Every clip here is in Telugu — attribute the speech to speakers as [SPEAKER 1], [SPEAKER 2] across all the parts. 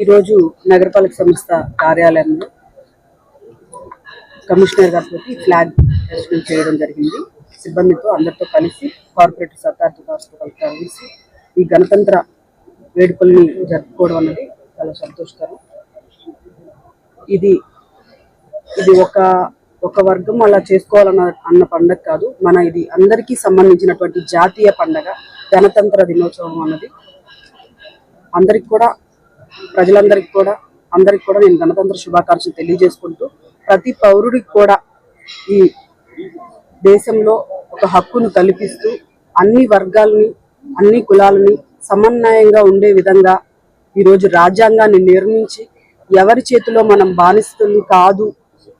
[SPEAKER 1] ఈరోజు నగరపాలక సంస్థ కార్యాలయంలో కమిషనర్ గారితో ఫ్లాగ్ హోస్టింగ్ చేయడం జరిగింది. సిబ్బందితో అందరితో కలిసి కార్పొరేటర్ సత్తార్థి గారితో కలిసి ఈ గణతంత్ర వేడుకల్ని జరుపుకోవడం అనేది చాలా సంతోషకరం. ఇది ఒక వర్గం అలా చేసుకోవాలన్న పండుగ కాదు, మన ఇది అందరికీ సంబంధించినటువంటి జాతీయ పండుగ గణతంత్ర దినోత్సవం అన్నది. అందరికి కూడా ప్రజలందరికీ కూడా నేను గణతంత్ర శుభాకాంక్షలు తెలియజేసుకుంటూ ప్రతి పౌరుడికి కూడా ఈ దేశంలో ఒక హక్కును కల్పిస్తూ అన్ని వర్గాలని అన్ని కులాలని సమన్వయంగా ఉండే విధంగా ఈరోజు రాజ్యాంగాన్ని నిర్మించి ఎవరి చేతిలో మనం బానిసలు కాదు,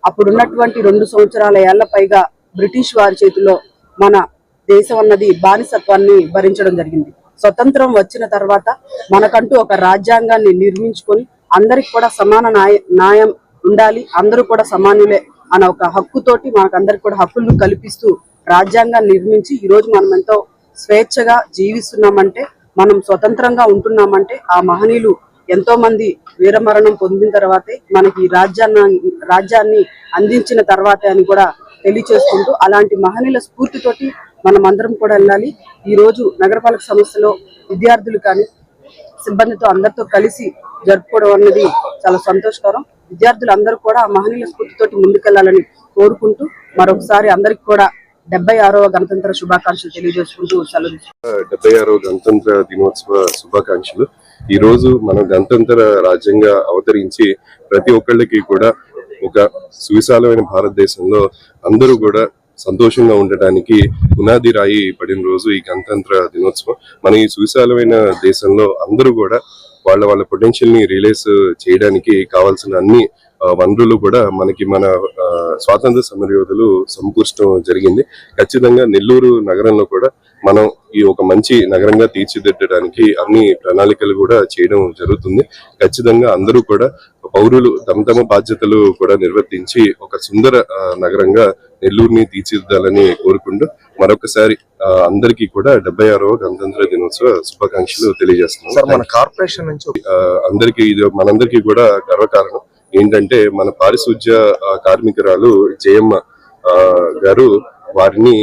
[SPEAKER 1] అప్పుడున్నటువంటి 2 సంవత్సరాల ఏళ్ల పైగా బ్రిటిష్ వారి చేతిలో మన దేశం అన్నది బానిసత్వాన్ని భరించడం జరిగింది. స్వతంత్రం వచ్చిన తర్వాత మనకంటూ ఒక రాజ్యాంగాన్ని నిర్మించుకొని అందరికి కూడా సమాన న్యాయం ఉండాలి, అందరూ కూడా సమానులే అన్న ఒక హక్కుతోటి మనకందరికి కూడా హక్కులను కల్పిస్తూ రాజ్యాంగాన్ని నిర్మించి ఈరోజు మనం ఎంతో స్వేచ్ఛగా జీవిస్తున్నామంటే, మనం స్వతంత్రంగా ఉంటున్నామంటే ఆ మహనీయులు ఎంతో మంది వీరమరణం పొందిన తర్వాతే మనకి రాజ్యాన్ని అందించిన తర్వాతే అని కూడా తెలియచేసుకుంటూ అలాంటి మహనీయుల స్ఫూర్తితోటి మనం అందరం కూడా వెళ్ళాలి. ఈ రోజు నగరపాలక సంస్థలో విద్యార్థులు కానీ సిబ్బందితో అందరితో కలిసి జరుపుకోవడం అన్నది చాలా సంతోషకరం. విద్యార్థులు అందరూ కూడా ఆ మహనీయుల స్ఫూర్తితోటి ముందుకెళ్లాలని కోరుకుంటూ మరొకసారి అందరికి కూడా 76వ గణతంత్ర శుభాకాంక్షలు తెలియజేసుకుంటూ సెలవు.
[SPEAKER 2] 76వ గణతంత్ర దినోత్సవ శుభాకాంక్షలు. ఈ రోజు మనం గణతంత్ర రాజ్యంగా అవతరించి ప్రతి ఒక్కళ్ళకి కూడా ఒక సువిశాలమైన భారతదేశంలో అందరూ కూడా సంతోషంగా ఉండటానికి పునాది రాయి పడిన రోజు ఈ గణతంత్ర దినోత్సవం. మన ఈ సువిశాలమైన దేశంలో అందరూ కూడా వాళ్ళ పొటెన్షియల్ ని రియలైజ్ చేయడానికి కావాల్సిన అన్ని వనరులు కూడా మనకి మన స్వాతంత్ర సమరయోధులు సమకూర్చడం జరిగింది. ఖచ్చితంగా నెల్లూరు నగరంలో కూడా మనం ఈ ఒక మంచి నగరంగా తీర్చిదిద్దడానికి అన్ని ప్రణాళికలు కూడా చేయడం జరుగుతుంది. ఖచ్చితంగా అందరూ కూడా పౌరులు తమ బాధ్యతలు కూడా నిర్వర్తించి ఒక సుందర నగరంగా నెల్లూరుని తీర్చిదిద్దాలని కోరుకుంటూ మరొకసారి అందరికీ కూడా 76వ గణతంత్ర దినోత్సవ శుభాకాంక్షలు తెలియజేస్తున్నాం.
[SPEAKER 3] మన కార్పొరేషన్ నుంచి
[SPEAKER 2] అందరికీ ఇది మనందరికీ కూడా గర్వకారణం. ఏంటంటే మన పారిశుధ్య కార్మికురాలు జయమ్మ గారు, వారిని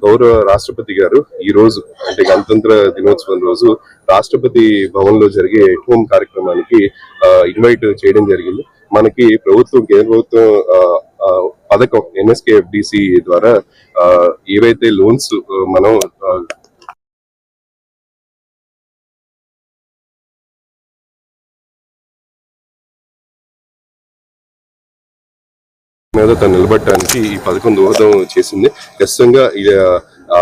[SPEAKER 2] గౌరవ రాష్ట్రపతి గారు ఈ రోజు అంటే గణతంత్ర దినోత్సవం రోజు రాష్ట్రపతి భవన్ లో జరిగే ఎట్ హోమ్ కార్యక్రమానికి ఇన్వైట్ చేయడం జరిగింది. మనకి ప్రభుత్వం కేంద్ర ప్రభుత్వం పథకం NSKFDC ద్వారా ఏవైతే లోన్స్ మనం మీద తను నిలబడటానికి ఈ పథకం దోహదం చేసింది. ఖచ్చితంగా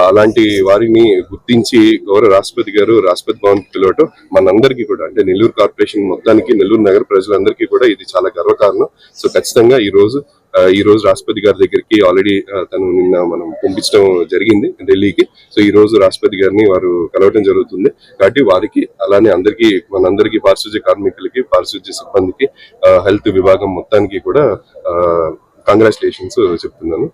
[SPEAKER 2] అలాంటి వారిని గుర్తించి గౌరవ రాష్ట్రపతి గారు రాష్ట్రపతి భవన్ పిలవటం మనందరికీ కూడా అంటే నెల్లూరు కార్పొరేషన్ మొత్తానికి, నెల్లూరు నగర ప్రజలందరికీ కూడా ఇది చాలా గర్వకారణం. సో ఖచ్చితంగా ఈ రోజు రాష్ట్రపతి గారి దగ్గరికి ఆల్రెడీ తను నిన్న మనం పంపించడం జరిగింది ఢిల్లీకి. సో ఈ రోజు రాష్ట్రపతి గారిని వారు కలవటం జరుగుతుంది. కాబట్టి వారికి అలానే మనందరికీ పారిశుధ్య కార్మికులకి, పారిశుధ్య సిబ్బందికి, హెల్త్ విభాగం మొత్తానికి కూడా కంగ్రాచులేషన్స్ చెప్తున్నాను.